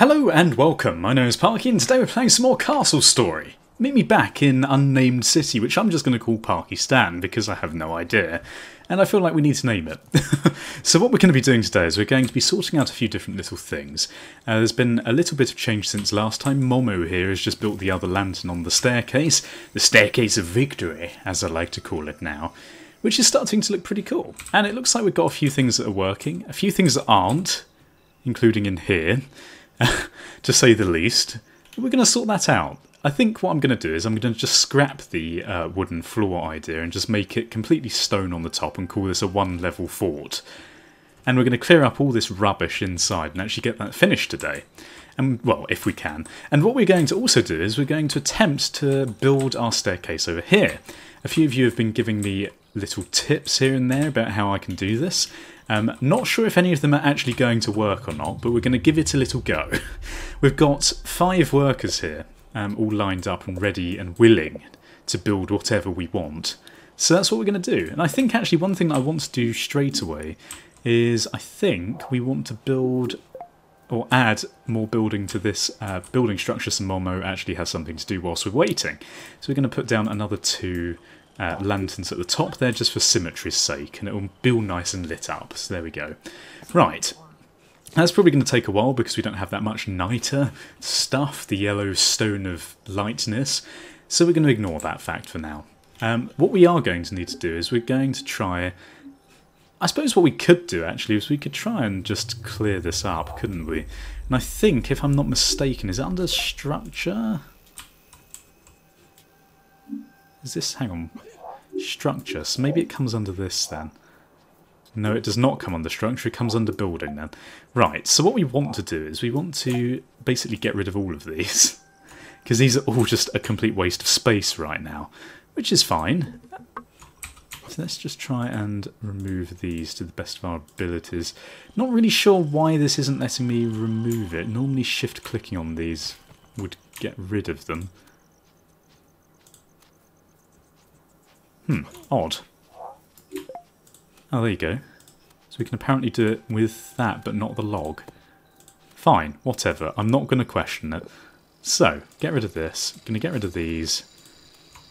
Hello and welcome, my name is Parky and today we're playing some more Castle Story. Meet me back in Unnamed City, which I'm just going to call Parkistan because I have no idea. And I feel like we need to name it. So what we're going to be doing today is we're going to be sorting out a few different little things. There's been a little bit of change since last time. Momo here has just built the other lantern on the staircase of victory, as I like to call it now, which is starting to look pretty cool. And it looks like we've got a few things that are working, a few things that aren't, including in here, to say the least. We're going to sort that out. I think what I'm going to do is I'm going to just scrap the wooden floor idea and just make it completely stone on the top and call this a one-level fort. And we're going to clear up all this rubbish inside and actually get that finished today. And, well, if we can. And what we're going to also do is we're going to attempt to build our staircase over here. A few of you have been giving me little tips here and there about how I can do this. Not sure if any of them are actually going to work or not, but we're going to give it a little go. We've got 5 workers here. All lined up and ready and willing to build whatever we want. So that's what we're going to do. And I think actually one thing that I want to do straight away is I think we want to build or add more building to this building structure so Momo actually has something to do whilst we're waiting. So we're going to put down another 2 lanterns at the top there just for symmetry's sake, and it will be all nice and lit up. So there we go. Right. That's probably going to take a while because we don't have that much niter stuff, the yellow stone of lightness, so we're going to ignore that fact for now. What we are going to need to do is we're going to try... I suppose what we could do actually is we could try and just clear this up, couldn't we? And I think, if I'm not mistaken, is it under structure? Is this... hang on. Structure, so maybe it comes under this then. No, it does not come under structure, it comes under building then. Right, so what we want to do is we want to basically get rid of all of these. Because these are all just a complete waste of space right now. Which is fine. So let's just try and remove these to the best of our abilities. Not really sure why this isn't letting me remove it. Normally shift clicking on these would get rid of them. Odd. Oh, there you go. So we can apparently do it with that, but not the log. Fine, whatever. I'm not going to question it. So, get rid of this. Going to get rid of these.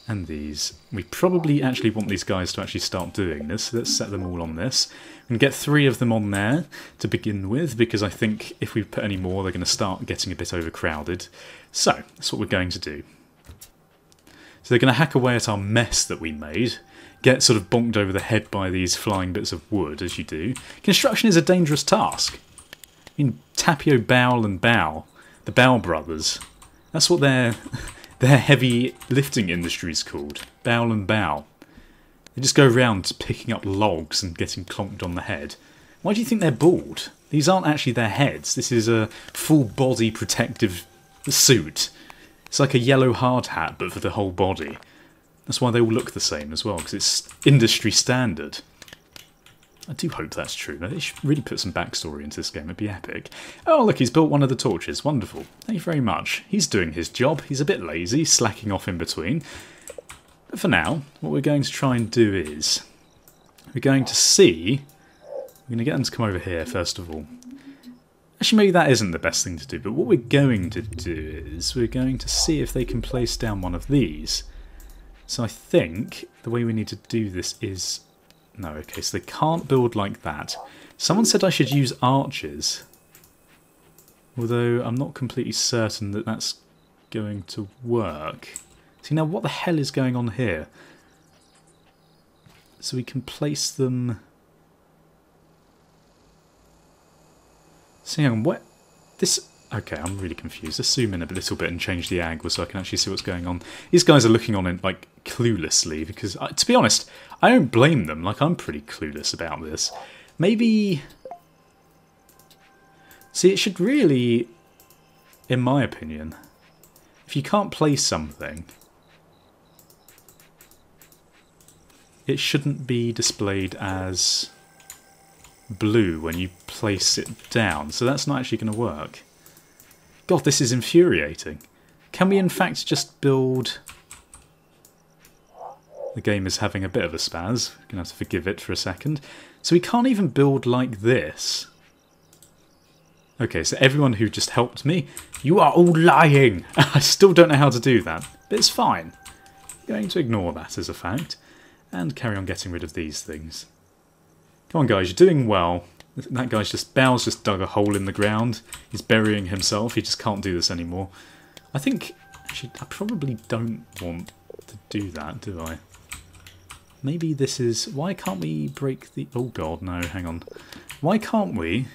And these. We probably actually want these guys to actually start doing this. So let's set them all on this. We can get 3 of them on there to begin with, because I think if we put any more, they're going to start getting a bit overcrowded. So, that's what we're going to do. So they're going to hack away at our mess that we made. Get sort of bonked over the head by these flying bits of wood, as you do. Construction is a dangerous task. I mean, Tapio, Bowl and Bow, the Bow brothers, that's what their heavy lifting industry is called. Bowl and Bow. They just go around picking up logs and getting clonked on the head. Why do you think they're bald? These aren't actually their heads. This is a full body protective suit. It's like a yellow hard hat, but for the whole body. That's why they all look the same as well, because it's industry standard. I do hope that's true. They should really put some backstory into this game. It'd be epic. Oh, look, he's built one of the torches. Wonderful. Thank you very much. He's doing his job. He's a bit lazy, slacking off in between. But for now, what we're going to try and do is... we're going to see... we're going to get them to come over here, first of all. Actually, maybe that isn't the best thing to do, but what we're going to do is we're going to see if they can place down one of these. So I think the way we need to do this is... no, okay, so they can't build like that. Someone said I should use arches. Although I'm not completely certain that that's going to work. See, now what the hell is going on here? So we can place them... so hang on, what... this... okay, I'm really confused. Let's zoom in a little bit and change the angle so I can actually see what's going on. These guys are looking on it, like, cluelessly, because, to be honest, I don't blame them. Like, I'm pretty clueless about this. Maybe... see, it should really, in my opinion, if you can't place something, it shouldn't be displayed as blue when you place it down. So that's not actually going to work. God, this is infuriating. Can we in fact just build... the game is having a bit of a spaz. We're going to have to forgive it for a second. So we can't even build like this. Okay, so everyone who just helped me, you are all lying! I still don't know how to do that, but it's fine. I'm going to ignore that as a fact, and carry on getting rid of these things. Come on guys, you're doing well. That guy's just, Bow's just dug a hole in the ground. He's burying himself, he just can't do this anymore. I think, actually, I probably don't want to do that, do I? Maybe this is, why can't we break the, oh god, no, hang on. Why can't we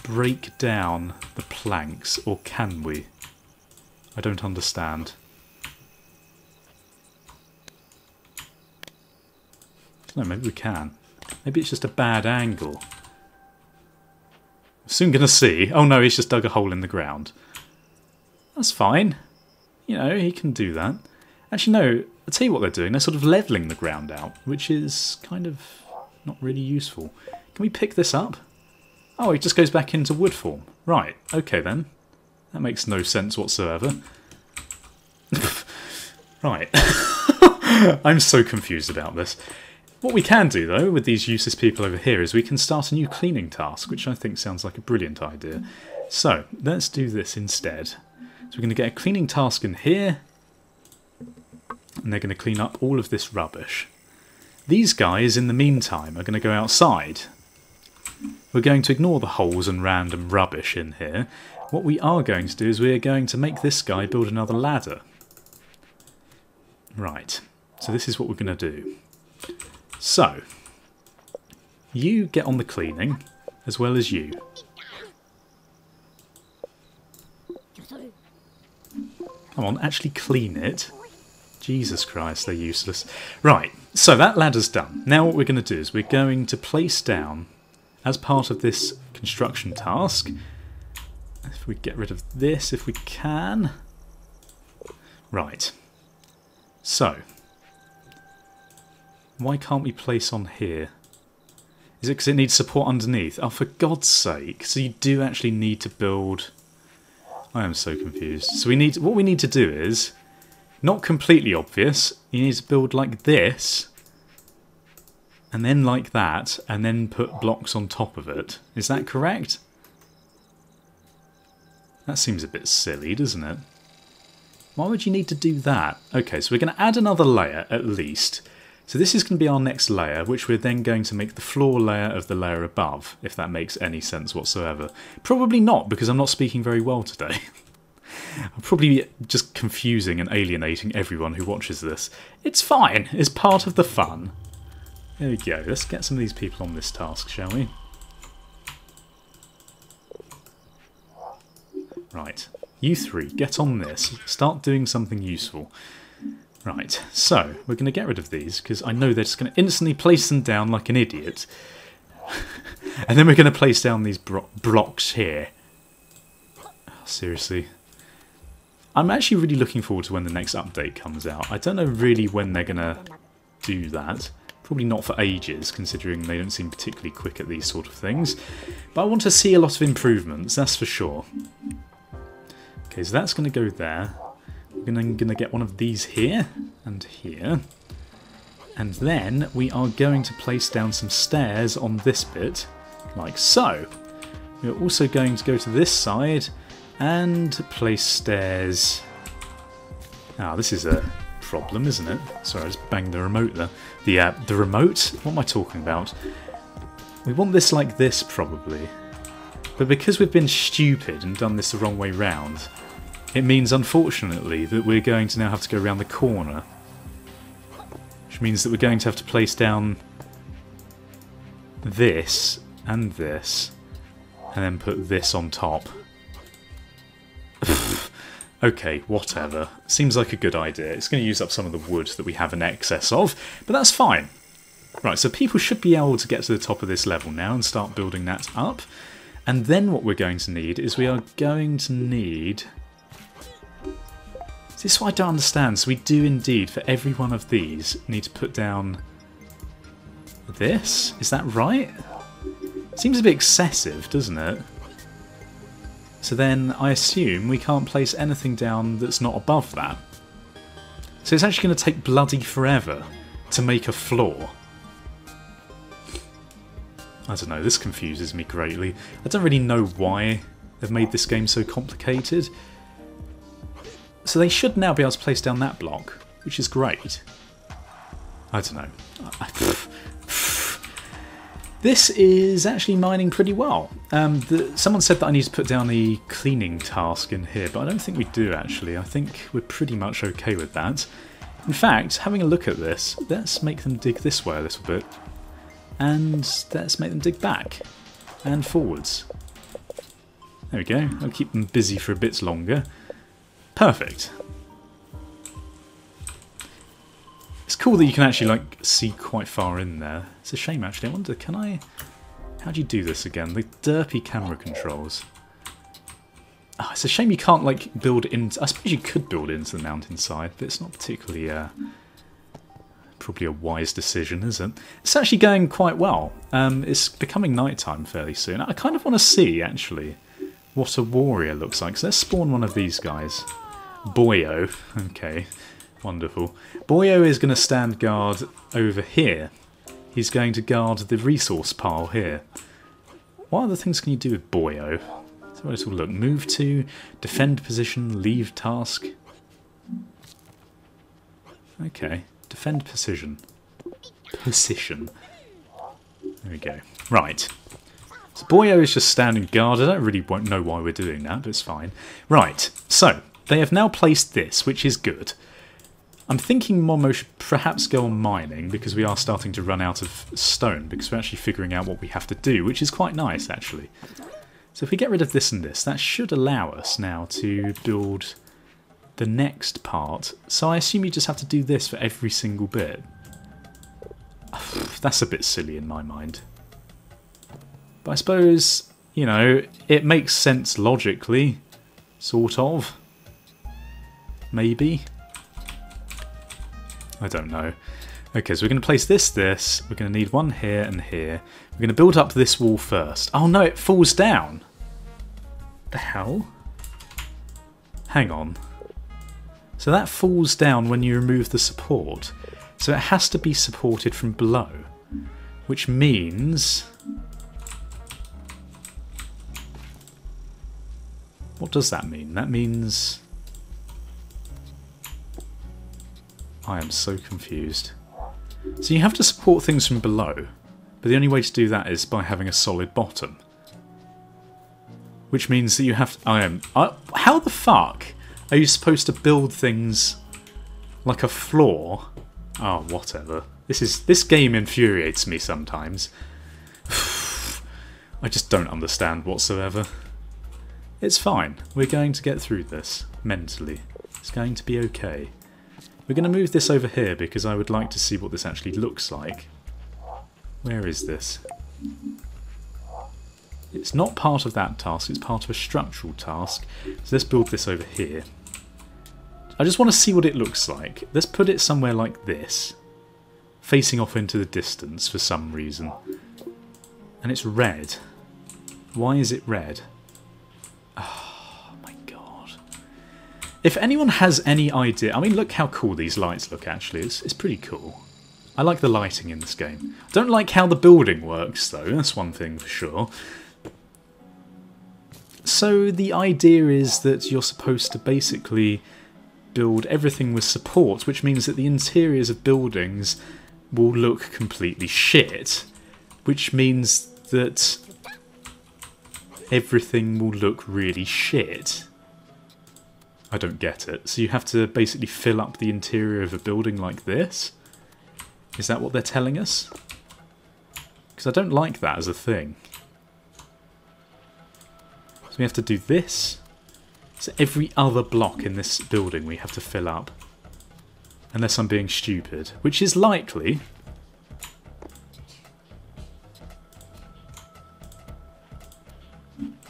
break down the planks, or can we? I don't understand. No, maybe we can. Maybe it's just a bad angle. Soon gonna see. Oh no, he's just dug a hole in the ground. That's fine. You know, he can do that. Actually, no, I'll tell you what they're doing. They're sort of levelling the ground out, which is kind of not really useful. Can we pick this up? Oh, it just goes back into wood form. Right, okay then. That makes no sense whatsoever. Right. I'm so confused about this. What we can do, though, with these useless people over here is we can start a new cleaning task, which I think sounds like a brilliant idea. So, let's do this instead. So we're going to get a cleaning task in here, and they're going to clean up all of this rubbish. These guys, in the meantime, are going to go outside. We're going to ignore the holes and random rubbish in here. What we are going to do is we're going to make this guy build another ladder. Right, so this is what we're going to do. So, you get on the cleaning, as well as you. Come on, actually clean it. Jesus Christ, they're useless. Right, so that ladder's done. Now what we're going to do is we're going to place down, as part of this construction task, if we get rid of this, if we can. Right. So, why can't we place on here? Is it because it needs support underneath? Oh, for God's sake. So you do actually need to build... I am so confused. So we need, what we need to do is, not completely obvious, you need to build like this, and then like that, and then put blocks on top of it. Is that correct? That seems a bit silly, doesn't it? Why would you need to do that? Okay, so we're going to add another layer at least. So this is going to be our next layer, which we're then going to make the floor layer of the layer above, if that makes any sense whatsoever. Probably not, because I'm not speaking very well today. I'm probably just confusing and alienating everyone who watches this. It's fine, it's part of the fun. There we go, let's get some of these people on this task, shall we? Right, you three, get on this. Start doing something useful. Right, so we're going to get rid of these because I know they're just going to instantly place them down like an idiot. And then we're going to place down these blocks here. Oh, seriously. I'm actually really looking forward to when the next update comes out. I don't know really when they're going to do that. Probably not for ages, considering they don't seem particularly quick at these sort of things. But I want to see a lot of improvements, that's for sure. Okay, so that's going to go there. We're going to get one of these here and here. And then we are going to place down some stairs on this bit, like so. We're also going to go to this side and place stairs. Ah, this is a problem, isn't it? Sorry, I just banged the remote there. The remote? What am I talking about? We want this like this, probably. But because we've been stupid and done this the wrong way round, it means, unfortunately, that we're going to now have to go around the corner. Which means that we're going to have to place down this and this, and then put this on top. Okay, whatever. Seems like a good idea. It's going to use up some of the wood that we have in excess of, but that's fine. Right, so people should be able to get to the top of this level now and start building that up. And then what we're going to need is we are going to need... Is this what I don't understand? So we do indeed, for every one of these, need to put down this? Is that right? Seems a bit excessive, doesn't it? So then I assume we can't place anything down that's not above that. So it's actually going to take bloody forever to make a floor. I don't know, this confuses me greatly. I don't really know why they've made this game so complicated. So they should now be able to place down that block, which is great. I don't know. This is actually mining pretty well. Someone said that I need to put down the cleaning task in here, but I don't think we do actually. I think we're pretty much okay with that. In fact, having a look at this, let's make them dig this way a little bit. And let's make them dig back and forwards. There we go. I'll keep them busy for a bit longer. Perfect. It's cool that you can actually like see quite far in there. It's a shame actually. I wonder, can I... How do you do this again? The derpy camera controls. Oh, it's a shame you can't like build into... I suppose you could build into the mountainside, but it's not particularly... probably a wise decision, is it? It's actually going quite well. It's becoming nighttime fairly soon. I kind of want to see, actually, what a warrior looks like. So let's spawn one of these guys. Boyo. Okay, wonderful. Boyo is going to stand guard over here. He's going to guard the resource pile here. What other things can you do with Boyo? So let's have a look. Move to, defend position, leave task. Okay. Defend position. Position. There we go. Right. So Boyo is just standing guard. I don't really know why we're doing that, but it's fine. Right. So, they have now placed this, which is good. I'm thinking Momo should perhaps go on mining, because we are starting to run out of stone, because we're actually figuring out what we have to do, which is quite nice, actually. So if we get rid of this and this, that should allow us now to build... the next part. So I assume you just have to do this for every single bit. That's a bit silly in my mind. But I suppose, you know, it makes sense logically. Sort of. Maybe. I don't know. Okay, so we're going to place this. We're going to need one here and here. We're going to build up this wall first. Oh no, it falls down. The hell? Hang on. So that falls down when you remove the support. So it has to be supported from below. Which means... What does that mean? That means... I am so confused. So you have to support things from below. But the only way to do that is by having a solid bottom. Which means that you have to... how the fuck... Are you supposed to build things like a floor? Oh, whatever. This game infuriates me sometimes. I just don't understand whatsoever. It's fine. We're going to get through this mentally. It's going to be okay. We're going to move this over here because I would like to see what this actually looks like. Where is this? It's not part of that task, it's part of a structural task. So let's build this over here. I just want to see what it looks like. Let's put it somewhere like this. Facing off into the distance for some reason. And it's red. Why is it red? Oh my god. If anyone has any idea... I mean, look how cool these lights look actually. It's pretty cool. I like the lighting in this game. I don't like how the building works though, that's one thing for sure. So the idea is that you're supposed to basically build everything with support, which means that the interiors of buildings will look completely shit, which means that everything will look really shit. I don't get it. So you have to basically fill up the interior of a building like this? Is that what they're telling us? Because I don't like that as a thing. So we have to do this. So every other block in this building we have to fill up. Unless I'm being stupid. Which is likely.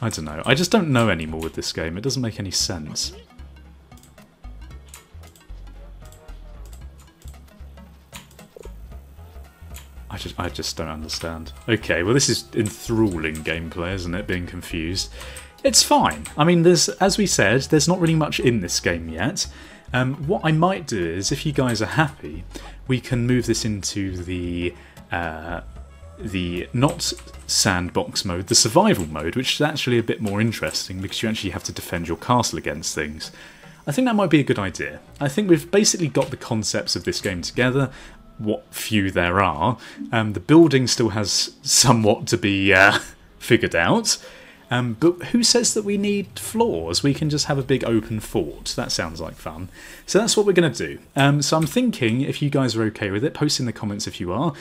I don't know. I just don't know anymore with this game. It doesn't make any sense. I just don't understand. Okay, well this is enthralling gameplay, isn't it? Being confused. It's fine. I mean, as we said, there's not really much in this game yet. What I might do is, if you guys are happy, we can move this into the the not sandbox mode, the survival mode, which is actually a bit more interesting because you actually have to defend your castle against things. I think that might be a good idea. I think we've basically got the concepts of this game together, what few there are. The building still has somewhat to be figured out. But who says that we need floors? We can just have a big open fort. That sounds like fun. So that's what we're going to do. So I'm thinking, if you guys are okay with it, post in the comments if you are.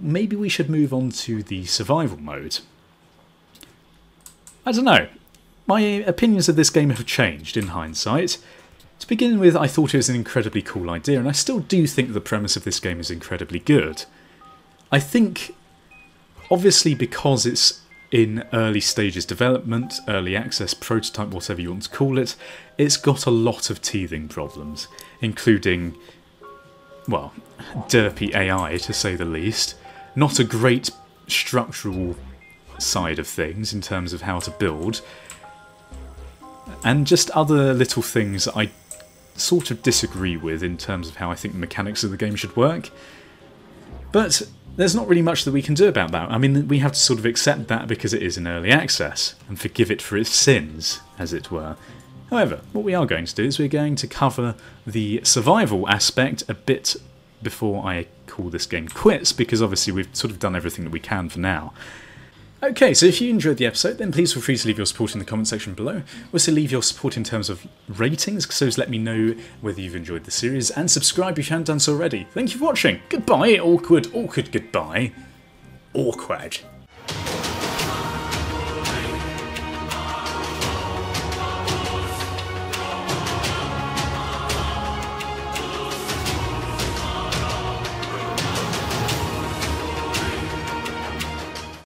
Maybe we should move on to the survival mode. I don't know. My opinions of this game have changed in hindsight. To begin with, I thought it was an incredibly cool idea, and I still do think the premise of this game is incredibly good. I think, obviously because it's in early stages development, early access, prototype, whatever you want to call it, it's got a lot of teething problems, including, well, derpy AI to say the least, not a great structural side of things in terms of how to build, and just other little things that I sort of disagree with in terms of how I think the mechanics of the game should work. But there's not really much that we can do about that. I mean, we have to sort of accept that because it is in early access, and forgive it for its sins, as it were. However, what we are going to do is we're going to cover the survival aspect a bit before I call this game quits, because obviously we've sort of done everything that we can for now. Okay, so if you enjoyed the episode, then please feel free to leave your support in the comment section below. Also leave your support in terms of ratings, so let me know whether you've enjoyed the series, and subscribe if you haven't done so already. Thank you for watching. Goodbye, awkward goodbye. Awkward.